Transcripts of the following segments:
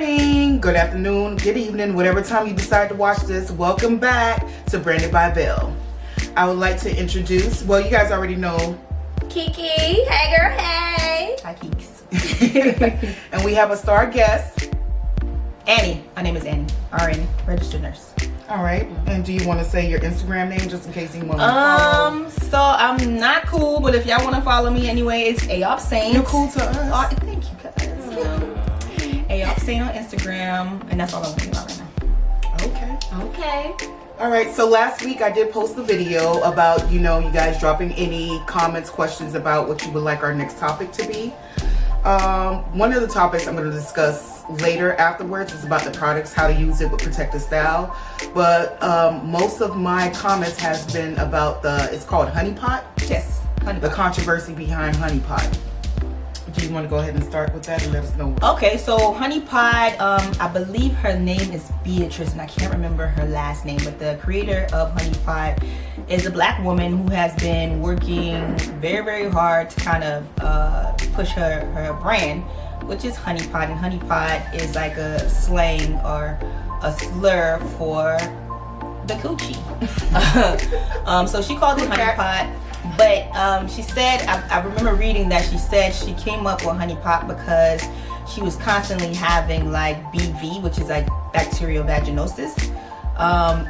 morning, good afternoon, good evening, whatever time you decide to watch this. Welcome back to Branded by Belle. I would like to introduce, well, you guys already know Kiki. Hey girl, hey. Hi, Keeks. and we have a star guest. Annie. My name is Annie. RN, registered nurse. All right, and do you want to say your Instagram name just in case you want to follow? So I'm not cool, but if y'all want to follow me anyway, it's Aop Saint. You're cool to us. Oh, thank you guys. Aop Saint on Instagram, and that's all I want to do right now. Okay. Okay. All right, so last week I did post a video about, you guys dropping any comments, questions about what you would like our next topic to be. One of the topics I'm going to discuss later afterwards is about the products, how to use it with Protected Style. But most of my comments has been about it's called Honey Pot. Yes, Honey The Pot. controversy behind Honey Pot. Do you want to go ahead and start with that and let us know? Okay, so Honey Pot, I believe her name is Beatrice, and I can't remember her last name, but the creator of Honey Pot is a black woman who has been working very, very hard to kind of push her brand, which is Honey Pot. And Honey Pot is like a slang or a slur for the coochie. So she called it Honey Pot. But she said, I remember reading that she said she came up with Honey Pot because she was constantly having like BV, which is like bacterial vaginosis.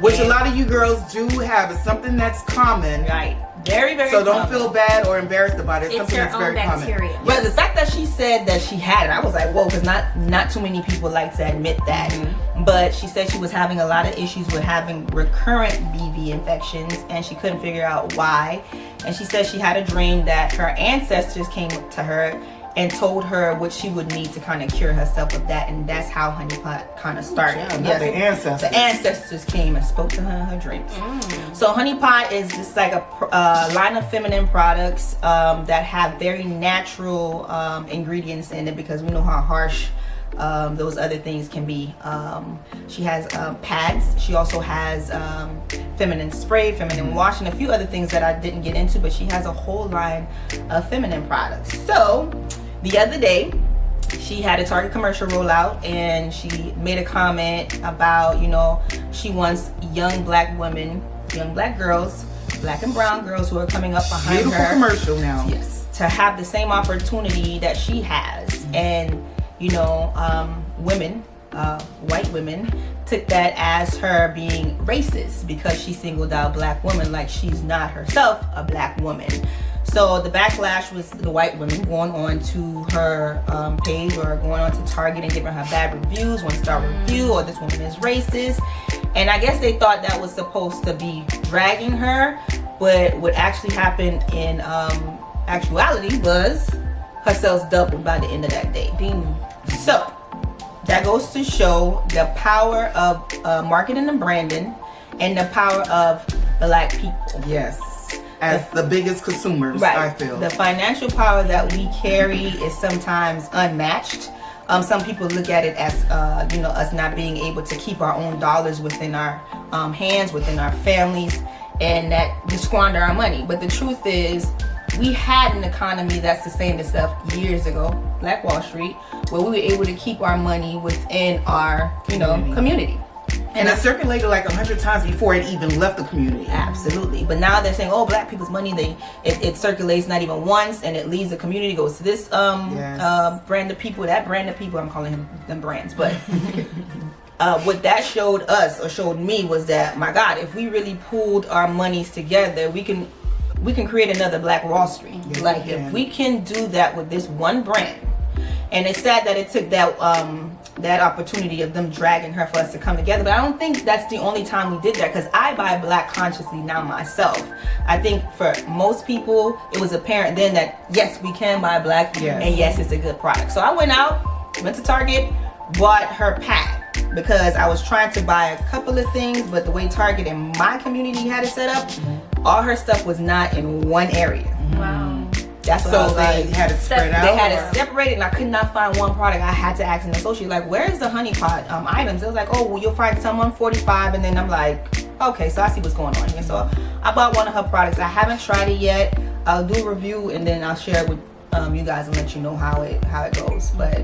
Which a lot of you girls do have. It's something that's common. Right. Very, very So don't common. feel bad or embarrassed about it. It's something your that's own very bacteria. common. But the fact that she said that she had it, I was like, whoa, because not too many people like to admit that. Mm-hmm. But she said she was having a lot of issues with having recurrent BV infections, and she couldn't figure out why. And she said she had a dream that her ancestors came to her and told her what she would need to kind of cure herself of that, and that's how Honey Pot kind of started. Yeah, not the ancestors. The ancestors came and spoke to her in her dreams. So Honey Pot is just like a line of feminine products that have very natural ingredients in it, because we know how harsh those other things can be. She has pads. She also has feminine spray, feminine wash, and a few other things that I didn't get into, but she has a whole line of feminine products. So the other day, she had a Target commercial roll out, and she made a comment about, she wants young black women, young black girls, black and brown girls who are coming up behind Beautiful her. commercial now. Yes, to have the same opportunity that she has. And women, white women, took that as her being racist because she singled out black women like she's not herself a black woman. So the backlash was the white women going on to her page or going on to Target and giving her bad reviews, 1-star review, or this woman is racist. And I guess they thought that was supposed to be dragging her, but what actually happened in actuality was her sales doubled by the end of that day. So that goes to show the power of marketing and branding, and the power of black people. Yes. As the biggest consumers, Right. I feel. The financial power that we carry is sometimes unmatched. Some people look at it as, us not being able to keep our own dollars within our hands, within our families, and that we squander our money. But the truth is, we had an economy that's the same as stuff years ago, Black Wall Street, where we were able to keep our money within our, community. And it circulated like 100 times before it even left the community. Absolutely. But now they're saying, oh, black people's money, it circulates not even once, and it leaves the community, goes to this brand of people, that brand of people. I'm calling them brands. But what that showed us, or showed me, was that, my God, if we really pooled our monies together, we can create another Black Wall Street. Yes, like, we can. if we can do that with this one brand. And it's sad that it took that opportunity of them dragging her for us to come together. But I don't think that's the only time we did that, because I buy black consciously now myself. I think for most people, it was apparent then that, yes, we can buy black, Yes. and yes, it's a good product. So I went to Target, bought her pad, because I was trying to buy a couple of things, but the way Target in my community had it set up, all her stuff was not in one area. Wow. That's what I So was they like. had it spread out? They had it separated, and I could not find one product. I had to ask an associate, like, where's the Honey Pot items? It was like, oh, well, you'll find some on 45, and then I'm like, okay, so I see what's going on here. So I bought one of her products. I haven't tried it yet. I'll do a review, and then I'll share it with you guys and let you know how it goes. But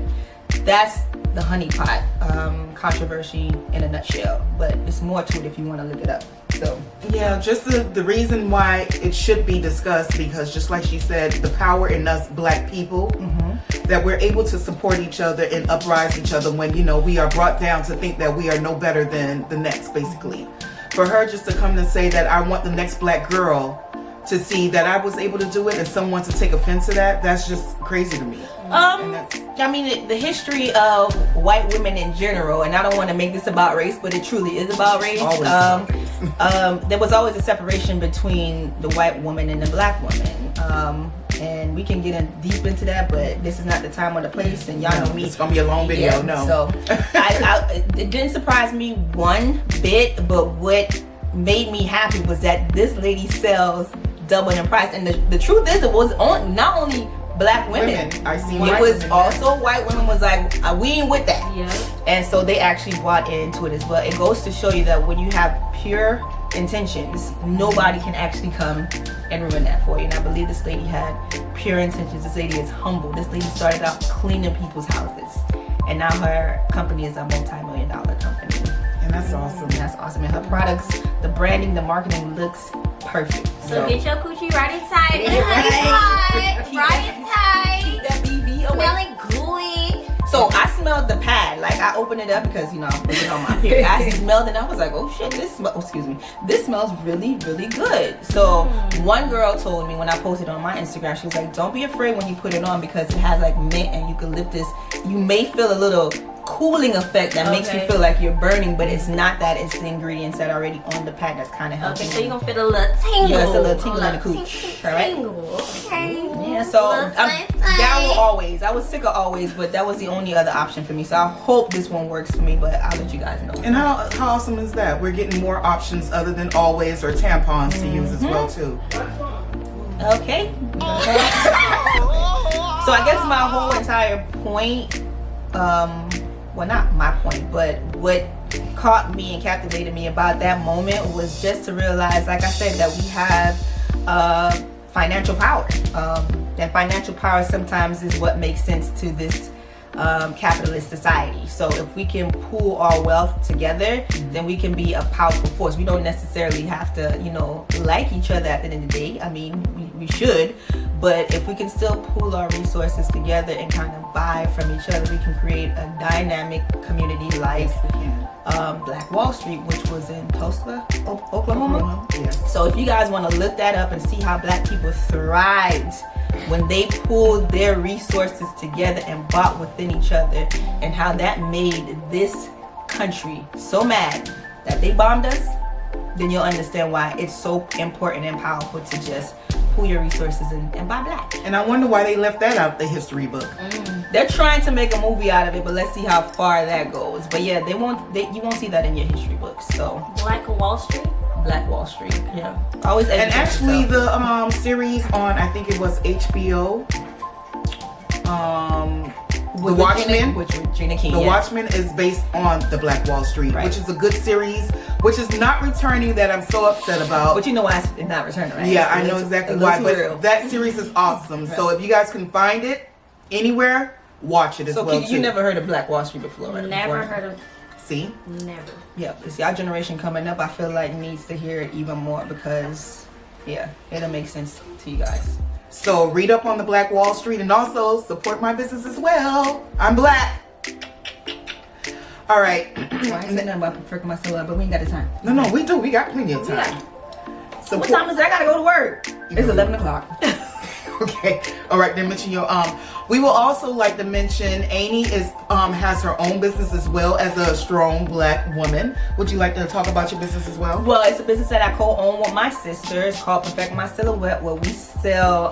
that's the honeypot controversy in a nutshell. But there's more to it if you want to look it up. So yeah, just the reason why it should be discussed, because just like she said, the power in us black people, that we're able to support each other and uprise each other when, you know, we are brought down to think that we are no better than the next, basically. For her just to come and say that I want the next black girl to see that I was able to do it and someone to take offense to that, that's just crazy to me. I mean, the history of white women in general, and I don't want to make this about race, but it truly is about race. Always about race. There was always a separation between the white woman and the black woman. And we can get in deep into that, but this is not the time or the place, and y'all know me. It's gonna be a long video, yeah, So it didn't surprise me one bit, but what made me happy was that this lady sells double in price. And the truth is, it was not only black women. I see. It was also white women was like, we ain't with that. Yeah. And so they actually bought into it as well. It goes to show you that when you have pure intentions, nobody can actually come and ruin that for you. And I believe this lady had pure intentions. This lady is humble. This lady started out cleaning people's houses, and now her company is a multi-million-dollar company. And that's awesome. And that's awesome. And her products, the branding, the marketing looks perfect. So get your coochie right and tight. Yeah, right. Right and tight. Keep that BV away. Smelling gooey. So I smelled the pad. Like, I opened it up because, you know, I'm putting it on my period. I smelled it and I was like, oh shit, this smells really, really good. So one girl told me when I posted on my Instagram, she was like, don't be afraid when you put it on, because it has like mint and eucalyptus. You may feel a little cooling effect that makes you feel like you're burning, but it's not that. It's the ingredients that are already on the pad that's kind of helping. Okay, so you're gonna feel a little tingle. Yeah, it's a little tingle in the cooch. All right. Okay. Yeah, so I'm down with always. I was sick of always, but that was the only other option for me. So I hope this one works for me, but I'll let you guys know. And how awesome is that? We're getting more options other than always or tampons to use as well too. Okay. So I guess my whole entire point, well, not my point, but what caught me and captivated me about that moment was just to realize, like I said, that we have financial power. And financial power sometimes is what makes sense to this capitalist society. So if we can pool our wealth together, then we can be a powerful force. We don't necessarily have to, you know, like each other at the end of the day. I mean, we should, but if we can still pool our resources together and kind of buy from each other, we can create a dynamic community like Black Wall Street, which was in Tulsa, Oklahoma. Yes. So if you guys want to look that up and see how black people thrived when they pulled their resources together and bought within each other, and how that made this country so mad that they bombed us, then you'll understand why it's so important and powerful to just pool your resources and buy black. And I wonder why they left that out of the history book. They're trying to make a movie out of it, but let's see how far that goes. But yeah, you won't see that in your history books. So Black Wall Street. Black Wall Street, yeah. Always. And educate actually, yourself. the series on, I think it was HBO, The Watchmen. Which Regina King. The yes. Watchmen is based on the Black Wall Street, Right. which is a good series, which is not returning, that I'm so upset about. But you know why it's not returning, right? Yeah, It's a I know little- exactly a little why, too but real. that series is awesome. So if you guys can find it anywhere, watch it as So well Kiki, you too. never heard of Black Wall Street before, right? Never heard of. See? Never. Yeah, it's our generation coming up. I feel like needs to hear it even more because, yeah, it'll make sense to you guys. So read up on the Black Wall Street and also support my business as well. I'm black. All right. Well, I ain't saying nothing about freaking myself up, but we ain't got the time. No, we do. We got plenty of time. Yeah. So What time is it? I gotta go to work. It's 11 o'clock. Okay. All right. Then mention your We will also like to mention Amy has her own business as well as a strong black woman. Would you like to talk about your business as well? Well, it's a business that I co-own with my sister. It's called Perfect My Silhouette, where we sell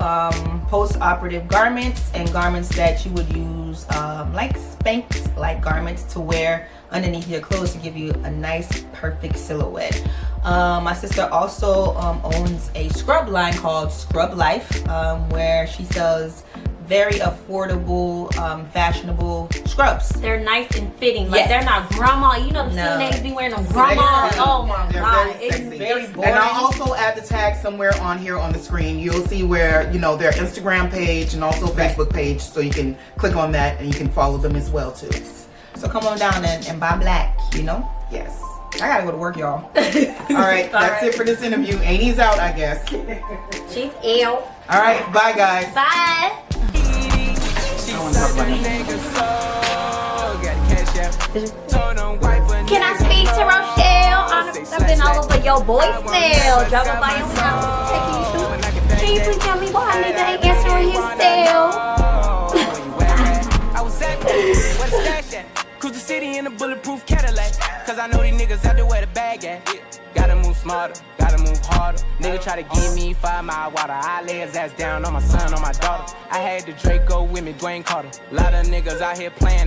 post-operative garments and garments that you would use like Spanx like garments to wear underneath your clothes to give you a nice perfect silhouette. My sister also owns a scrub line called Scrub Life, where she sells very affordable, fashionable scrubs. They're nice and fitting. Like Yes. they're not grandma. You know the No. teenagers be wearing them grandma. They're Oh my They're god. very It's sexy. very boring. And I'll also add the tag somewhere on here on the screen. You'll see where, you know, their Instagram page and also Facebook page, so you can click on that and you can follow them as well too. So come on down and buy black, you know? Yes. I gotta go to work, y'all. All right, that's it for this interview. Amy's out, I guess. She's ill. All right, bye guys. Bye. I want to talk about it. Can I speak to Rochelle? I've been all over your voicemail. Driving by your house, taking you through. Can you please tell me why a nigga ain't answering his cell? Cruise the city in a bulletproof Cadillac. Cause I know these niggas out there where the bag at. Gotta move smarter, gotta move harder. Nigga try to give me 5 Mile water. I lay his ass down on my son, on my daughter. I had the Draco with me, Dwayne Carter. Lot of niggas out here playing.